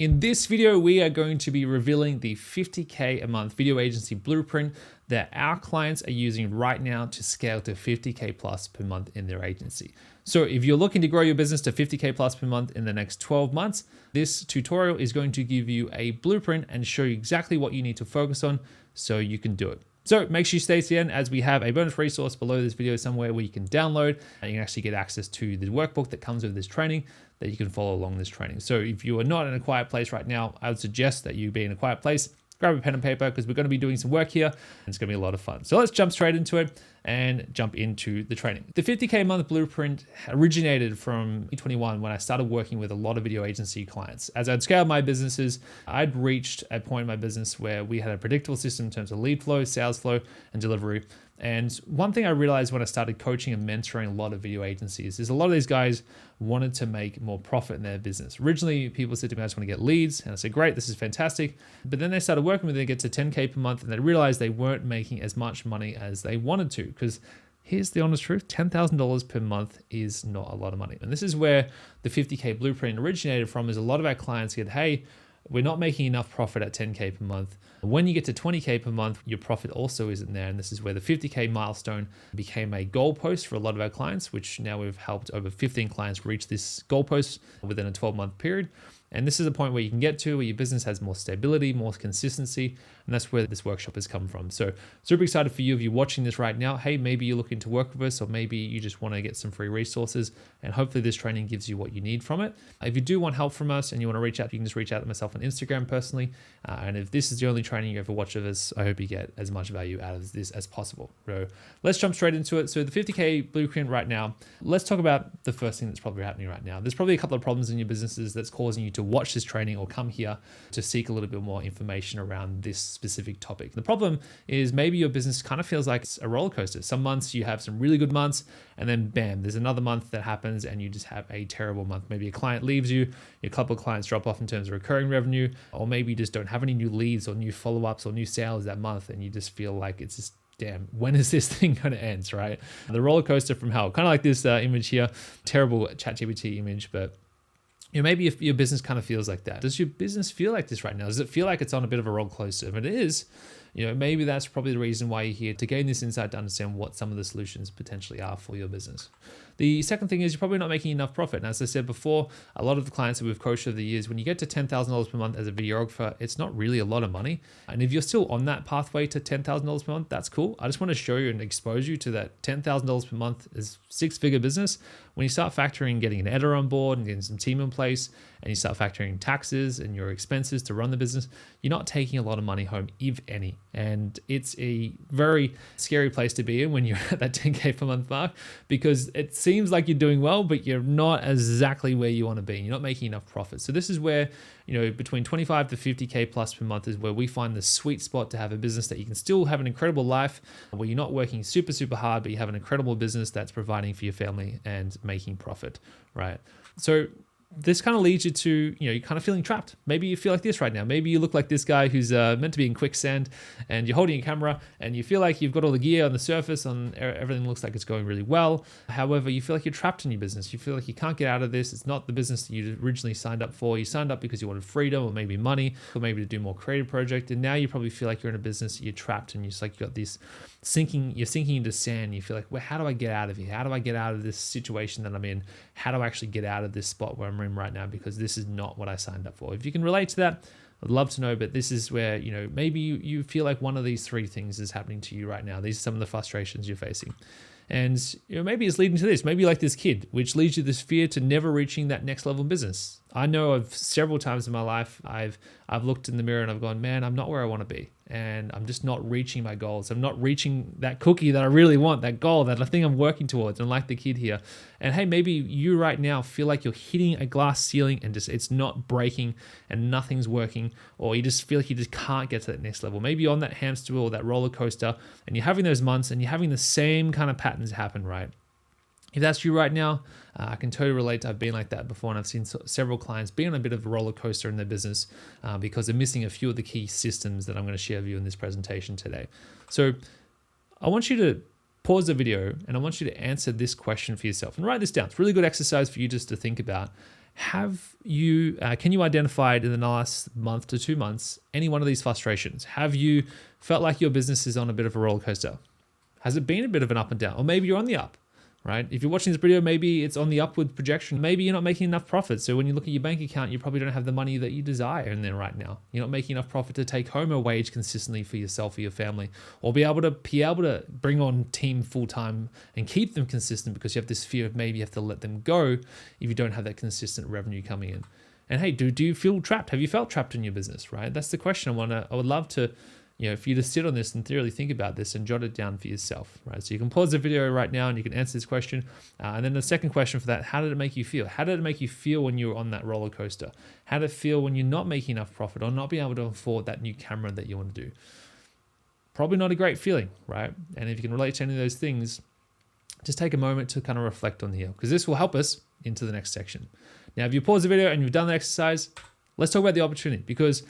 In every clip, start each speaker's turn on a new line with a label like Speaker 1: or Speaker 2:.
Speaker 1: In this video, we are going to be revealing the 50K a month video agency blueprint that our clients are using right now to scale to 50K plus per month in their agency. So if you're looking to grow your business to 50K plus per month in the next 12 months, this tutorial is going to give you a blueprint and show you exactly what you need to focus on so you can do it. So make sure you stay to the end, as we have a bonus resource below this video somewhere where you can download and you can actually get access to the workbook that comes with this training that you can follow along this training. So if you are not in a quiet place right now, I would suggest that you be in a quiet place, grab a pen and paper, because we're going to be doing some work here and it's going to be a lot of fun. So let's jump straight into it and jump into the training. The 50K a month blueprint originated from 2021 when I started working with a lot of video agency clients. As I'd scaled my businesses, I'd reached a point in my business where we had a predictable system in terms of lead flow, sales flow, and delivery. And one thing I realized when I started coaching and mentoring a lot of video agencies is a lot of these guys wanted to make more profit in their business. Originally, people said to me, I just want to get leads. And I said, great, this is fantastic. But then they started working with me, they get to 10K per month, and they realized they weren't making as much money as they wanted to. Because here's the honest truth, $10,000 per month is not a lot of money. And this is where the 50K blueprint originated from, is a lot of our clients get, hey, we're not making enough profit at 10K per month. When you get to 20K per month, your profit also isn't there. And this is where the 50K milestone became a goalpost for a lot of our clients, which now we've helped over 15 clients reach this goalpost within a 12-month period. And this is a point where you can get to where your business has more stability, more consistency, and that's where this workshop has come from. So super excited for you if you're watching this right now. Hey, maybe you're looking to work with us, or maybe you just want to get some free resources, and hopefully this training gives you what you need from it. If you do want help from us and you want to reach out, you can just reach out to myself on Instagram personally. And if this is the only training you ever watch of us, I hope you get as much value out of this as possible. So let's jump straight into it. So the 50K blueprint right now, let's talk about the first thing that's probably happening right now. There's probably a couple of problems in your businesses that's causing you to watch this training or come here to seek a little bit more information around this specific topic. The problem is maybe your business kind of feels like it's a roller coaster. Some months you have some really good months, and then bam, there's another month that happens and you just have a terrible month. Maybe a client leaves you, a couple of clients drop off in terms of recurring revenue, or maybe you just don't have any new leads or new follow-ups or new sales that month, and you just feel like it's just, damn, when is this thing going to end, right? The roller coaster from hell, kind of like this image here, terrible ChatGPT image, but maybe if your business kind of feels like that. Does your business feel like this right now? Does it feel like it's on a bit of a roller coaster? If it is, maybe that's probably the reason why you're here, to gain this insight to understand what some of the solutions potentially are for your business. The second thing is you're probably not making enough profit. And as I said before, a lot of the clients that we've coached over the years, when you get to $10,000 per month as a videographer, it's not really a lot of money. And if you're still on that pathway to $10,000 per month, that's cool. I just want to show you and expose you to that $10,000 per month is six-figure business. When you start factoring getting an editor on board and getting some team in place, and you start factoring taxes and your expenses to run the business, you're not taking a lot of money home, if any. And it's a very scary place to be in when you're at that 10K per month mark, because it seems like you're doing well, but you're not exactly where you want to be. You're not making enough profit. So this is where, between 25 to 50K plus per month is where we find the sweet spot to have a business that you can still have an incredible life, where you're not working super, super hard, but you have an incredible business that's providing for your family and making profit, right? So this kind of leads you to, you're kind of feeling trapped. Maybe you feel like this right now. Maybe you look like this guy who's meant to be in quicksand, and you're holding a camera and you feel like you've got all the gear on the surface, and everything looks like it's going really well. However, you feel like you're trapped in your business. You feel like you can't get out of this. It's not the business that you originally signed up for. You signed up because you wanted freedom, or maybe money, or maybe to do more creative project. And now you probably feel like you're in a business, you're trapped, and you're just like, you got this you're sinking into sand. You feel like, well, how do I get out of here? How do I get out of this situation that I'm in? How do I actually get out of this spot where I'm in right now? Because this is not what I signed up for. If you can relate to that, I'd love to know. But this is where, maybe you feel like one of these three things is happening to you right now. These are some of the frustrations you're facing. And maybe it's leading to this. Maybe like this kid, which leads you to this fear to never reaching that next level business. I know of several times in my life, I've looked in the mirror and I've gone, man, I'm not where I want to be. And I'm just not reaching my goals. I'm not reaching that cookie that I really want, that goal, that thing I'm working towards. And like the kid here. And hey, maybe you right now feel like you're hitting a glass ceiling and just it's not breaking and nothing's working, or you just feel like you just can't get to that next level. Maybe you're on that hamster wheel or that roller coaster, and you're having those months and you're having the same kind of patterns happen, right? If that's you right now, I can totally relate. I've been like that before, and I've seen several clients be on a bit of a roller coaster in their business because they're missing a few of the key systems that I'm going to share with you in this presentation today. So I want you to pause the video and I want you to answer this question for yourself and write this down. It's a really good exercise for you just to think about. Can you identify in the last month to 2 months any one of these frustrations? Have you felt like your business is on a bit of a roller coaster? Has it been a bit of an up and down? Or maybe you're on the up, right? If you're watching this video, maybe it's on the upward projection. Maybe you're not making enough profit. So when you look at your bank account, you probably don't have the money that you desire in there right now. You're not making enough profit to take home a wage consistently for yourself or your family, or be able to bring on team full time and keep them consistent, because you have this fear of maybe you have to let them go if you don't have that consistent revenue coming in. And hey, do you feel trapped? Have you felt trapped in your business, right? That's the question I would love to, for you to sit on this and thoroughly think about this and jot it down for yourself, right? So you can pause the video right now and you can answer this question. And then the second question for that, how did it make you feel? How did it make you feel when you were on that roller coaster? How did it feel when you're not making enough profit or not being able to afford that new camera that you want to do? Probably not a great feeling, right? And if you can relate to any of those things, just take a moment to kind of reflect on here, because this will help us into the next section. Now, if you pause the video and you've done the exercise, let's talk about the opportunity, because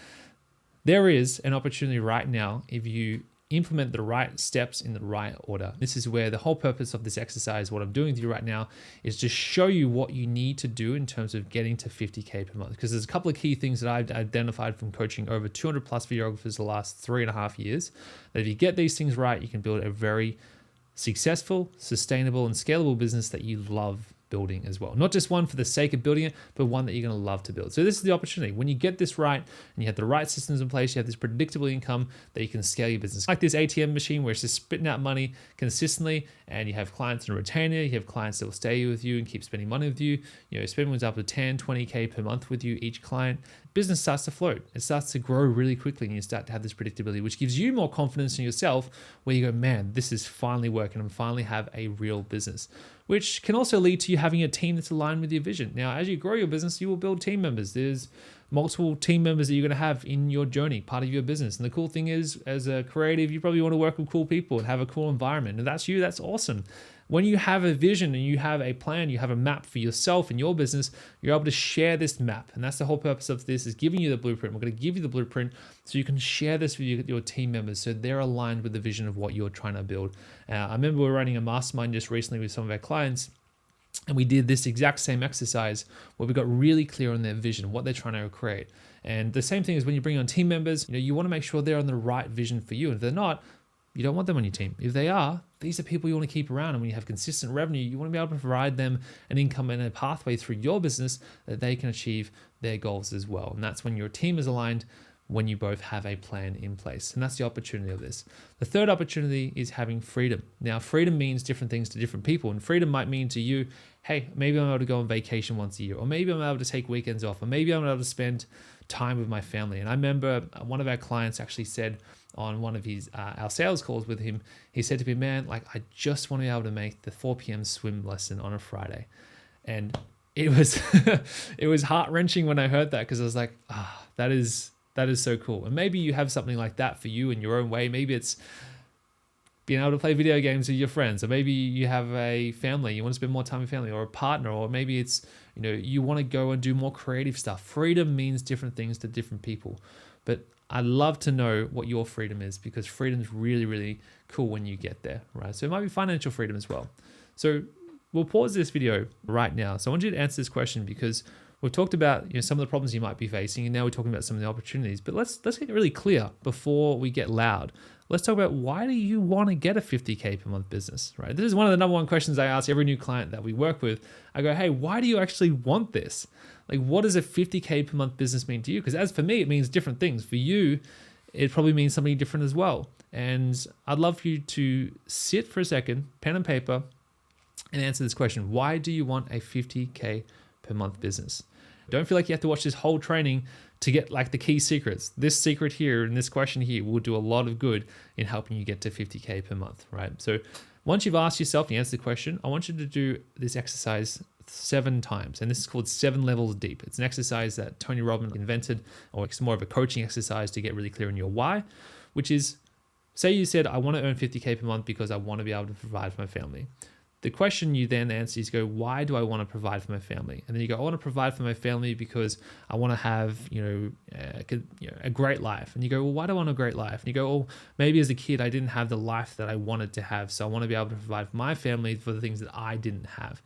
Speaker 1: there is an opportunity right now if you implement the right steps in the right order. This is where the whole purpose of this exercise, what I'm doing with you right now, is to show you what you need to do in terms of getting to 50K per month. Because there's a couple of key things that I've identified from coaching over 200 plus videographers the last 3.5 years, that if you get these things right, you can build a very successful, sustainable, and scalable business that you love building as well. Not just one for the sake of building it, but one that you're going to love to build. So this is the opportunity. When you get this right and you have the right systems in place, you have this predictable income that you can scale your business. Like this ATM machine where it's just spitting out money consistently, and you have clients in a retainer, you have clients that will stay with you and keep spending money with you. Spending ones up to 10, 20K per month with you, each client. Business starts to float. It starts to grow really quickly, and you start to have this predictability, which gives you more confidence in yourself, where you go, man, this is finally working. I finally have a real business, which can also lead to you having a team that's aligned with your vision. Now, as you grow your business, you will build team members. There's multiple team members that you're going to have in your journey, part of your business. And the cool thing is, as a creative, you probably want to work with cool people and have a cool environment. And that's you, that's awesome. When you have a vision and you have a plan, you have a map for yourself and your business, you're able to share this map. And that's the whole purpose of this, is giving you the blueprint. We're going to give you the blueprint so you can share this with your team members, so they're aligned with the vision of what you're trying to build. I remember we were running a mastermind just recently with some of our clients, and we did this exact same exercise where we got really clear on their vision, what they're trying to create. And the same thing is when you bring on team members, you want to make sure they're on the right vision for you. And if they're not, you don't want them on your team. If they are, these are people you want to keep around. And when you have consistent revenue, you want to be able to provide them an income and a pathway through your business that they can achieve their goals as well. And that's when your team is aligned, when you both have a plan in place. And that's the opportunity of this. The third opportunity is having freedom. Now, freedom means different things to different people. And freedom might mean to you, hey, maybe I'm able to go on vacation once a year, or maybe I'm able to take weekends off, or maybe I'm able to spend time with my family. And I remember one of our clients actually said on one of our sales calls with him, he said to me, man, like, I just want to be able to make the 4 p.m. swim lesson on a Friday. And it was it was heart-wrenching when I heard that, because I was like, that is so cool. And maybe you have something like that for you in your own way. Maybe it's being able to play video games with your friends, or maybe you have a family, you want to spend more time with family, or a partner, or maybe it's, you want to go and do more creative stuff. Freedom means different things to different people. But I'd love to know what your freedom is, because freedom is really, really cool when you get there, right? So it might be financial freedom as well. So we'll pause this video right now. So I want you to answer this question, because we've talked about some of the problems you might be facing, and now we're talking about some of the opportunities. But let's get really clear before we get loud. Let's talk about, why do you want to get a 50K per month business, right? This is one of the number one questions I ask every new client that we work with. I go, hey, why do you actually want this? Like, what does a 50K per month business mean to you? Because as for me, it means different things. For you, it probably means something different as well. And I'd love for you to sit for a second, pen and paper, and answer this question. Why do you want a 50K per month business? Don't feel like you have to watch this whole training to get like the key secrets. This secret here and this question here will do a lot of good in helping you get to 50K per month, right? So once you've asked yourself the answer to the question, I want you to do this exercise 7 times. And this is called 7 levels deep. It's an exercise that Tony Robbins invented, or it's more of a coaching exercise to get really clear on your why, which is, say you said, I want to earn 50K per month because I want to be able to provide for my family. The question you then answer is, why do I want to provide for my family? And then you go, I want to provide for my family because I want to have, a great life. And you go, well, why do I want a great life? And you go, well, maybe as a kid, I didn't have the life that I wanted to have. So I want to be able to provide for my family for the things that I didn't have.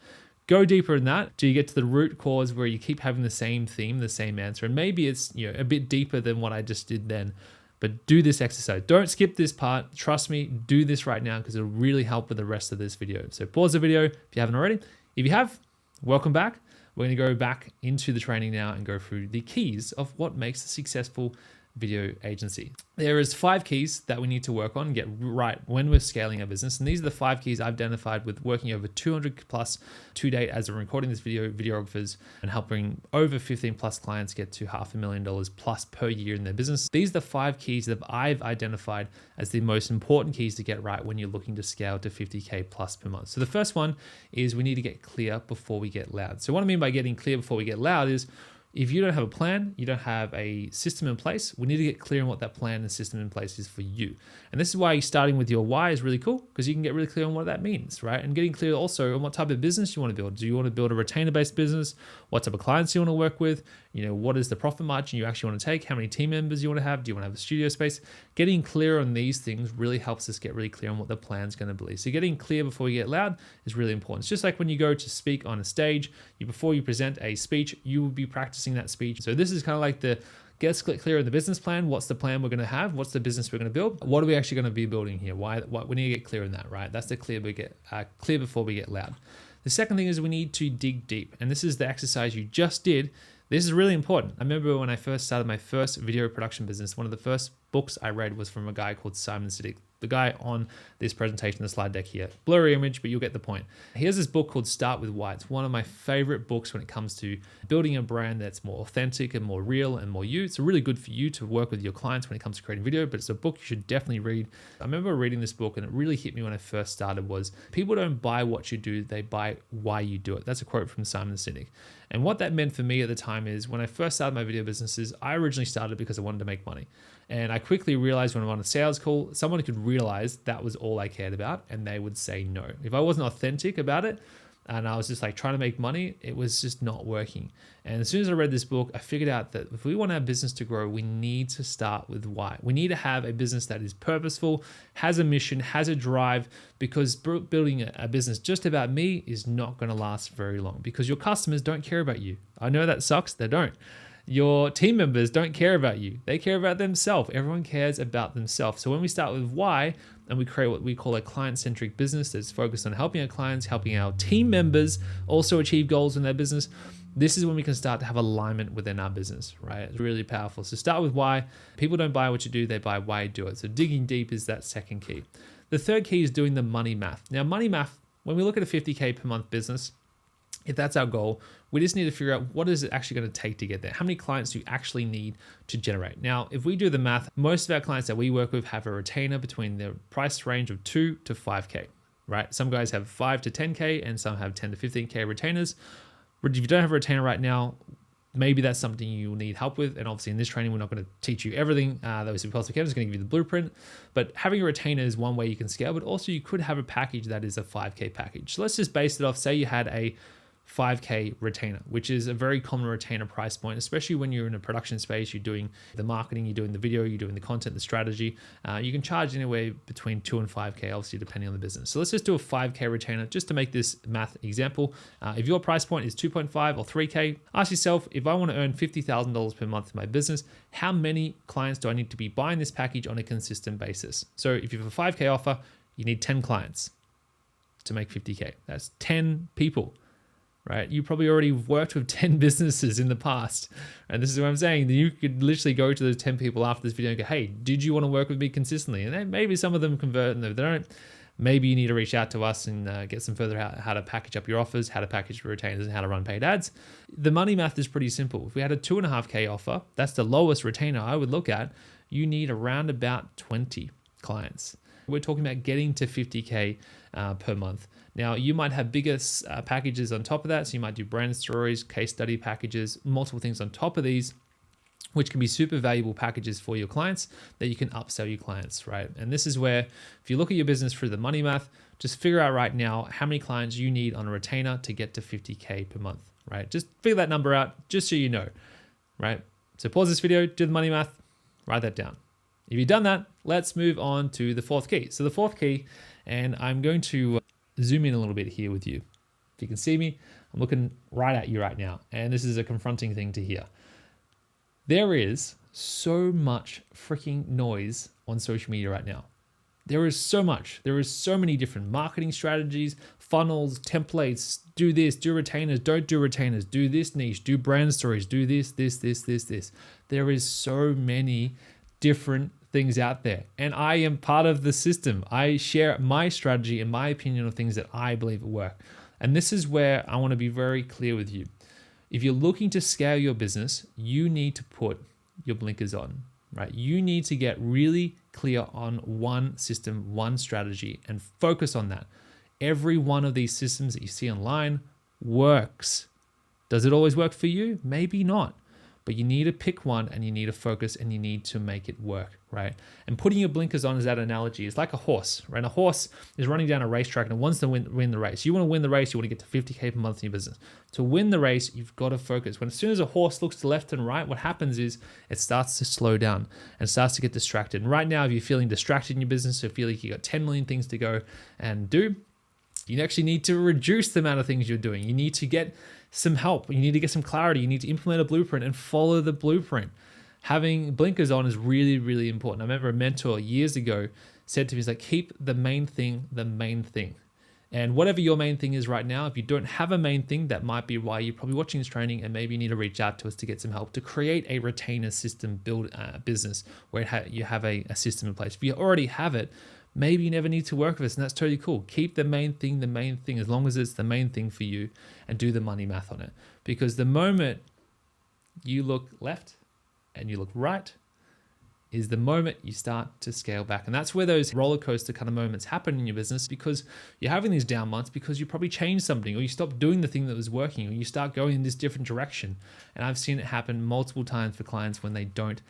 Speaker 1: Go deeper in that till you get to the root cause where you keep having the same theme, the same answer. And maybe it's a bit deeper than what I just did then. But do this exercise. Don't skip this part. Trust me, do this right now because it'll really help with the rest of this video. So pause the video if you haven't already. If you have, welcome back. We're going to go back into the training now and go through the keys of what makes a successful video agency. There is 5 keys that we need to work on and get right when we're scaling our business. And these are the 5 keys I've identified with working over 200 plus to date as I'm recording this video, videographers, and helping over 15 plus clients get to $500,000 plus per year in their business. These are the 5 keys that I've identified as the most important keys to get right when you're looking to scale to 50K plus per month. So the first one is we need to get clear before we get loud. So what I mean by getting clear before we get loud is if you don't have a plan, you don't have a system in place, we need to get clear on what that plan and system in place is for you. And this is why starting with your why is really cool, because you can get really clear on what that means, right? And getting clear also on what type of business you want to build. Do you want to build a retainer-based business? What type of clients you want to work with? What is the profit margin you actually want to take? How many team members you want to have? Do you want to have a studio space? Getting clear on these things really helps us get really clear on what the plan's going to be. So getting clear before you get loud is really important. It's just like when you go to speak on a stage, before you present a speech, you will be practicing that speech. So this is kind of like the get clear on the business plan. What's the plan we're going to have? What's the business we're going to build? What are we actually going to be building here? Why we need to get clear on that, right? That's the clear before we get loud. The second thing is we need to dig deep. And this is the exercise you just did. This is really important. I remember when I first started my first video production business, one of the first books I read was from a guy called Simon Sinek, the guy on this presentation, the slide deck here. Blurry image, but you'll get the point. He has this book called Start With Why. It's one of my favorite books when it comes to building a brand that's more authentic and more real and more you. It's really good for you to work with your clients when it comes to creating video, but it's a book you should definitely read. I remember reading this book and it really hit me when I first started was people don't buy what you do, they buy why you do it. That's a quote from Simon Sinek. And what that meant for me at the time is when I first started my video businesses, I originally started because I wanted to make money. And I quickly realized when I'm on a sales call, someone could realize that was all I cared about and they would say no. If I wasn't authentic about it and I was just like trying to make money, it was just not working. And as soon as I read this book, I figured out that if we want our business to grow, we need to start with why. We need to have a business that is purposeful, has a mission, has a drive, because building a business just about me is not going to last very long because your customers don't care about you. I know that sucks, they don't. Your team members don't care about you. They care about themselves. Everyone cares about themselves. So when we start with why and we create what we call a client-centric business that's focused on helping our clients, helping our team members also achieve goals in their business, this is when we can start to have alignment within our business, right? It's really powerful. So start with why. People don't buy what you do, they buy why you do it. So digging deep is that second key. The third key is doing the money math. Now, money math, when we look at a 50K per month business, if that's our goal, we just need to figure out what is it actually going to take to get there. How many clients do you actually need to generate? Now, if we do the math, most of our clients that we work with have a retainer between the price range of 2 to 5K, right? Some guys have 5 to 10K and some have 10 to 15K retainers. If you don't have a retainer right now, maybe that's something you'll need help with. And obviously in this training, we're not going to teach you everything that we possibly can. I'm just going to give you the blueprint. But having a retainer is one way you can scale, but also you could have a package that is a 5K package. So let's just base it off, say you had a 5K retainer, which is a very common retainer price point, especially when you're in a production space, you're doing the marketing, you're doing the video, you're doing the content, the strategy. You can charge anywhere between 2 and 5K, obviously depending on the business. So let's just do a 5K retainer just to make this math example. If your price point is 2.5 or 3K, ask yourself, if I want to earn $50,000 per month in my business, how many clients do I need to be buying this package on a consistent basis? So if you have a 5K offer, you need 10 clients to make 50K. That's 10 people. Right? You probably already worked with 10 businesses in the past. And this is what I'm saying. You could literally go to those 10 people after this video and go, hey, did you want to work with me consistently? And then maybe some of them convert and if they don't, maybe you need to reach out to us and get some further how to package up your offers, how to package your retainers and how to run paid ads. The money math is pretty simple. If we had a 2.5K offer, that's the lowest retainer I would look at. You need around about 20 clients. We're talking about getting to 50K per month. Now, you might have bigger packages on top of that. So you might do brand stories, case study packages, multiple things on top of these, which can be super valuable packages for your clients that you can upsell your clients, right? And this is where, if you look at your business through the money math, just figure out right now how many clients you need on a retainer to get to 50K per month, right? Just figure that number out just so you know, right? So pause this video, do the money math, write that down. If you've done that, let's move on to the fourth key. So the fourth key, and I'm going to zoom in a little bit here with you. If you can see me, I'm looking right at you right now. And this is a confronting thing to hear. There is so much freaking noise on social media right now. There is so much. There is so many different marketing strategies, funnels, templates, do this, do retainers, don't do retainers, do this niche, do brand stories, do this. There is so many different things out there. And I am part of the system. I share my strategy and my opinion of things that I believe work. And this is where I want to be very clear with you. If you're looking to scale your business, you need to put your blinkers on, right? You need to get really clear on one system, one strategy, and focus on that. Every one of these systems that you see online works. Does it always work for you? Maybe not. But you need to pick one and you need to focus and you need to make it work, right? And putting your blinkers on is that analogy. It's like a horse, right? A horse is running down a racetrack and it wants to win the race. You want to win the race, you want to get to 50K per month in your business. To win the race, you've got to focus. As soon as a horse looks to left and right, what happens is it starts to slow down and starts to get distracted. And right now, if you're feeling distracted in your business, or feel like you got 10 million things to go and do, you actually need to reduce the amount of things you're doing. You need to get some help. You need to get some clarity. You need to implement a blueprint and follow the blueprint. Having blinkers on is really, really important. I remember a mentor years ago said to me, he's like, keep the main thing the main thing. And whatever your main thing is right now, if you don't have a main thing, that might be why you're probably watching this training, and maybe you need to reach out to us to get some help to create a retainer system, build a business where you have a system in place. If you already have it, maybe you never need to work with us, and that's totally cool. Keep the main thing, as long as it's the main thing for you, and do the money math on it. Because the moment you look left and you look right is the moment you start to scale back. And that's where those roller coaster kind of moments happen in your business, because you're having these down months because you probably changed something, or you stopped doing the thing that was working, or you start going in this different direction. And I've seen it happen multiple times for clients when they don't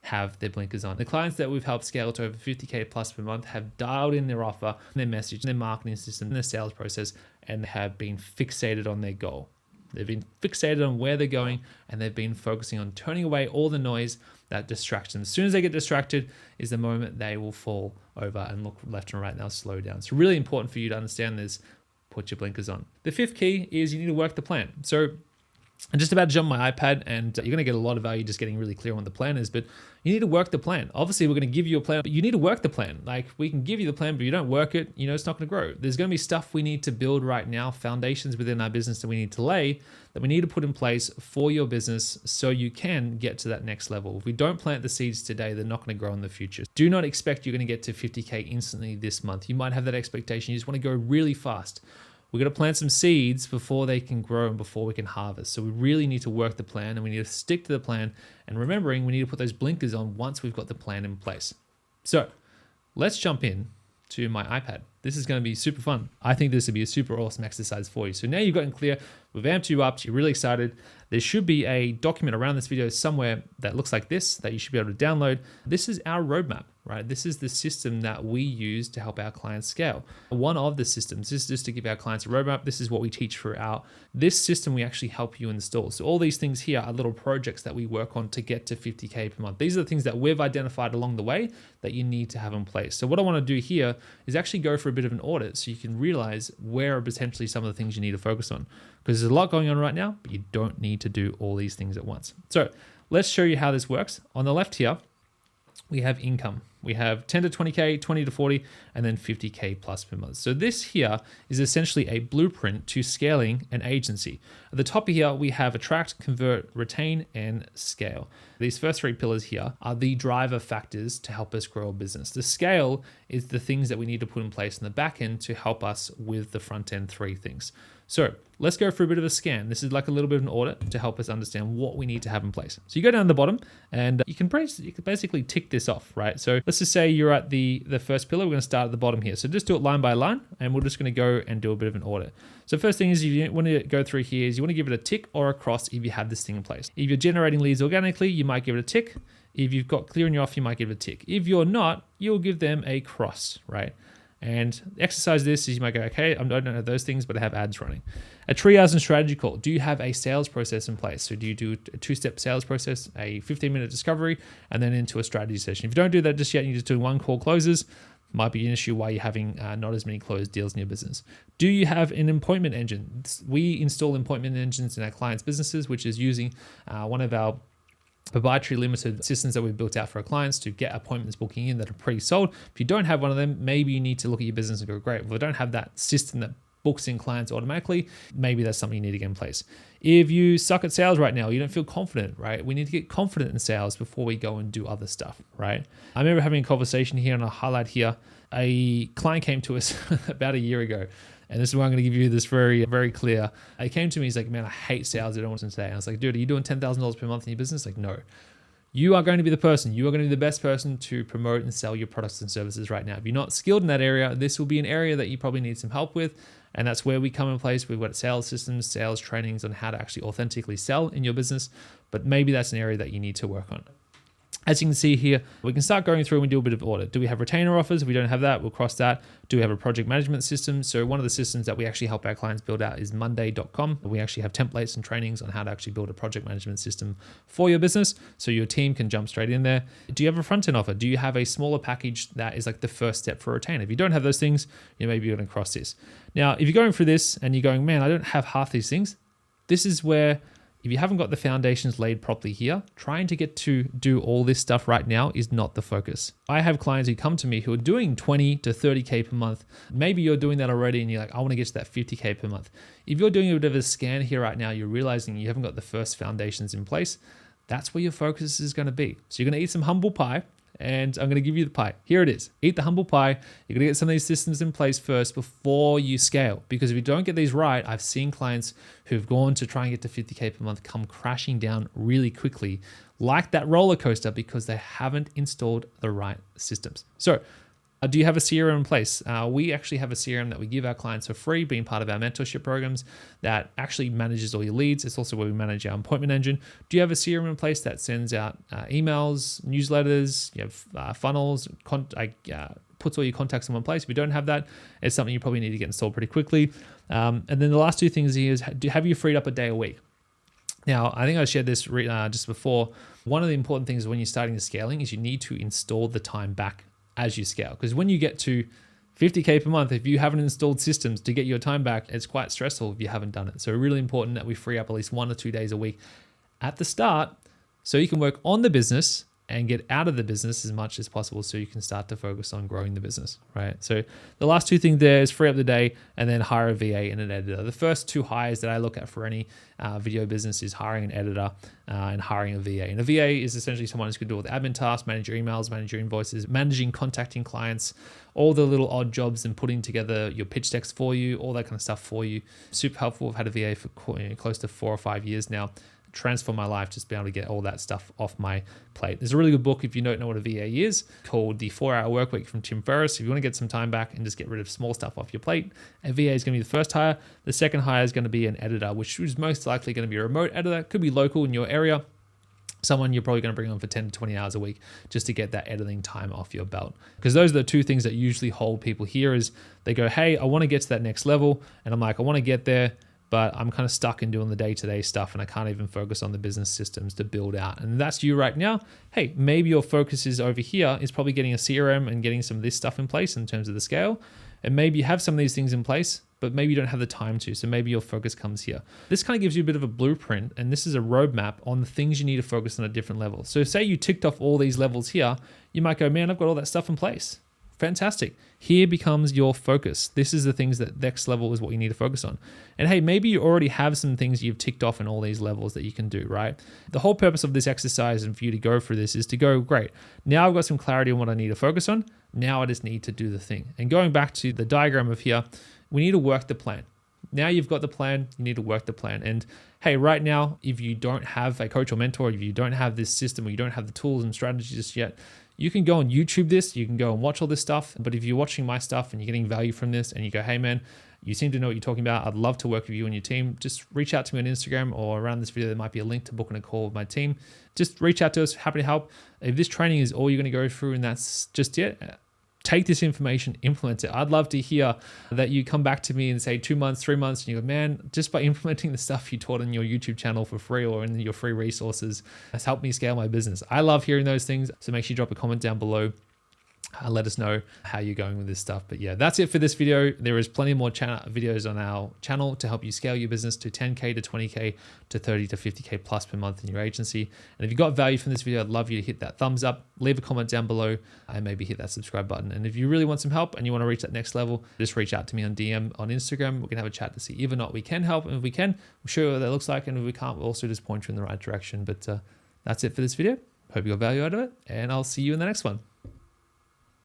Speaker 1: have their blinkers on. The clients that we've helped scale to over 50K plus per month have dialed in their offer, their message, their marketing system, their sales process, and have been fixated on their goal. They've been fixated on where they're going, and they've been focusing on turning away all the noise that distracts them. As soon as they get distracted is the moment they will fall over and look left and right, and they'll slow down. It's really important for you to understand this. Put your blinkers on. The fifth key is you need to work the plan. So I'm just about to jump on my iPad, and you're going to get a lot of value just getting really clear on what the plan is, but you need to work the plan. Obviously, we're going to give you a plan, but you need to work the plan. Like, we can give you the plan, but if you don't work it, it's not going to grow. There's going to be stuff we need to build right now, foundations within our business that we need to lay, that we need to put in place for your business so you can get to that next level. If we don't plant the seeds today, they're not going to grow in the future. Do not expect you're going to get to 50K instantly this month. You might have that expectation. You just want to go really fast. We're going to plant some seeds before they can grow and before we can harvest. So we really need to work the plan, and we need to stick to the plan. And remembering, we need to put those blinkers on once we've got the plan in place. So let's jump in to my iPad. This is going to be super fun. I think this would be a super awesome exercise for you. So now you've gotten clear, we've amped you up, you're really excited. There should be a document around this video somewhere that looks like this that you should be able to download. This is our roadmap, right? This is the system that we use to help our clients scale. One of the systems, this is just to give our clients a roadmap. This is what we teach throughout. This system we actually help you install. So all these things here are little projects that we work on to get to 50K per month. These are the things that we've identified along the way that you need to have in place. So what I want to do here is actually go for a bit of an audit so you can realize where are potentially some of the things you need to focus on, because there's a lot going on right now, but you don't need to do all these things at once. So let's show you how this works. On the left here, we have income. We have 10 to 20K, 20 to 40, and then 50K plus per month. So this here is essentially a blueprint to scaling an agency. At the top here, we have attract, convert, retain, and scale. These first three pillars here are the driver factors to help us grow a business. The scale is the things that we need to put in place in the back end to help us with the front end three things. So let's go for a bit of a scan. This is like a little bit of an audit to help us understand what we need to have in place. So you go down the bottom and you can basically tick this off, right? So let's just say you're at the first pillar. We're going to start at the bottom here. So just do it line by line, and we're just going to go and do a bit of an audit. So first thing is you want to go through here is you want to give it a tick or a cross if you have this thing in place. If you're generating leads organically, you might give it a tick. If you've got clear in your offer, you might give it a tick. If you're not, you'll give them a cross, right? And the exercise this is you might go, okay, I don't have those things, but I have ads running. A triage and strategy call. Do you have a sales process in place? So do you do a two-step sales process, a 15-minute discovery, and then into a strategy session? If you don't do that just yet, you're just doing one call closes, might be an issue why you're having not as many closed deals in your business. Do you have an appointment engine? We install appointment engines in our clients' businesses, which is using one of our proprietary limited systems that we've built out for our clients to get appointments booking in that are pre-sold. If you don't have one of them, maybe you need to look at your business and go, great, well, I don't have that system that books in clients automatically. Maybe that's something you need to get in place. If you suck at sales right now, you don't feel confident, right? We need to get confident in sales before we go and do other stuff, right? I remember having a conversation here, and I'll highlight here, a client came to us about a year ago. And this is why I'm going to give you this very, very clear. He came to me, he's like, man, I hate sales. I don't want to say. And I was like, dude, are you doing $10,000 per month in your business? Like, no. You are going to be the person. You are going to be the best person to promote and sell your products and services right now. If you're not skilled in that area, this will be an area that you probably need some help with. And that's where we come in place. We've got sales systems, sales trainings on how to actually authentically sell in your business. But maybe that's an area that you need to work on. As you can see here, we can start going through and do a bit of audit. Do we have retainer offers? If we don't have that, we'll cross that. Do we have a project management system? So one of the systems that we actually help our clients build out is monday.com. We actually have templates and trainings on how to actually build a project management system for your business so your team can jump straight in there. Do you have a front-end offer? Do you have a smaller package that is like the first step for a retainer? If you don't have those things, maybe you're going to cross this. Now, if you're going through this and you're going, man, I don't have half these things, this is where, if you haven't got the foundations laid properly here, trying to get to do all this stuff right now is not the focus. I have clients who come to me who are doing 20 to 30K per month. Maybe you're doing that already and you're like, I want to get to that 50K per month. If you're doing a bit of a scan here right now, you're realizing you haven't got the first foundations in place. That's where your focus is going to be. So you're going to eat some humble pie. And I'm going to give you the pie. Here it is. Eat the humble pie. You're going to get some of these systems in place first before you scale. Because if you don't get these right, I've seen clients who've gone to try and get to 50K per month come crashing down really quickly, like that roller coaster, because they haven't installed the right systems. So, do you have a CRM in place? We actually have a CRM that we give our clients for free, being part of our mentorship programs, that actually manages all your leads. It's also where we manage our appointment engine. Do you have a CRM in place that sends out emails, newsletters, you have funnels, puts all your contacts in one place? If you don't have that, it's something you probably need to get installed pretty quickly. And then the last two things here is, have you freed up a day a week? Now, I think I shared this just before. One of the important things when you're starting the scaling is you need to install the time back as you scale. Because when you get to 50K per month, if you haven't installed systems to get your time back, it's quite stressful if you haven't done it. So really important that we free up at least 1 or 2 days a week at the start so you can work on the business and get out of the business as much as possible so you can start to focus on growing the business, right? So the last two things there is free up the day and then hire a VA and an editor. The first two hires that I look at for any video business is hiring an editor and hiring a VA. And a VA is essentially someone who's going to do all the admin tasks, manage your emails, manage your invoices, managing, contacting clients, all the little odd jobs and putting together your pitch decks for you, all that kind of stuff for you. Super helpful. I've had a VA for close to 4 or 5 years now. Transform my life, just be able to get all that stuff off my plate. There's a really good book, if you don't know what a VA is, called The 4-Hour Workweek from Tim Ferriss. If you want to get some time back and just get rid of small stuff off your plate, a VA is going to be the first hire. The second hire is going to be an editor, which is most likely going to be a remote editor. It could be local in your area. Someone you're probably going to bring on for 10 to 20 hours a week just to get that editing time off your belt. Because those are the two things that usually hold people here is they go, hey, I want to get to that next level. And I'm like, I want to get there, but I'm kind of stuck in doing the day-to-day stuff and I can't even focus on the business systems to build out. And that's you right now. Hey, maybe your focus is over here is probably getting a CRM and getting some of this stuff in place in terms of the scale. And maybe you have some of these things in place, but maybe you don't have the time to. So maybe your focus comes here. This kind of gives you a bit of a blueprint, and this is a roadmap on the things you need to focus on at different levels. So say you ticked off all these levels here, you might go, man, I've got all that stuff in place. Fantastic. Here becomes your focus. This is the things that next level is what you need to focus on. And hey, maybe you already have some things you've ticked off in all these levels that you can do, right? The whole purpose of this exercise and for you to go through this is to go, great, now I've got some clarity on what I need to focus on. Now I just need to do the thing. And going back to the diagram of here, we need to work the plan. Now you've got the plan, you need to work the plan. And hey, right now, if you don't have a coach or mentor, if you don't have this system or you don't have the tools and strategies just yet, you can go on YouTube this, you can go and watch all this stuff. But if you're watching my stuff and you're getting value from this and you go, hey man, you seem to know what you're talking about, I'd love to work with you and your team, just reach out to me on Instagram or around this video, there might be a link to booking a call with my team. Just reach out to us, happy to help. If this training is all you're going to go through and that's just it, take this information, implement it. I'd love to hear that you come back to me and say 2 months, 3 months, and you go, man, just by implementing the stuff you taught on your YouTube channel for free or in your free resources has helped me scale my business. I love hearing those things. So make sure you drop a comment down below. Let us know how you're going with this stuff. But yeah, that's it for this video. There is plenty more videos on our channel to help you scale your business to 10K to 20K to 30 to 50K plus per month in your agency. And if you got value from this video, I'd love you to hit that thumbs up, leave a comment down below, and maybe hit that subscribe button. And if you really want some help and you want to reach that next level, just reach out to me on DM on Instagram. We can have a chat to see if or not we can help. And if we can, we'll show you what that looks like. And if we can't, we'll also just point you in the right direction. But that's it for this video. Hope you got value out of it, and I'll see you in the next one.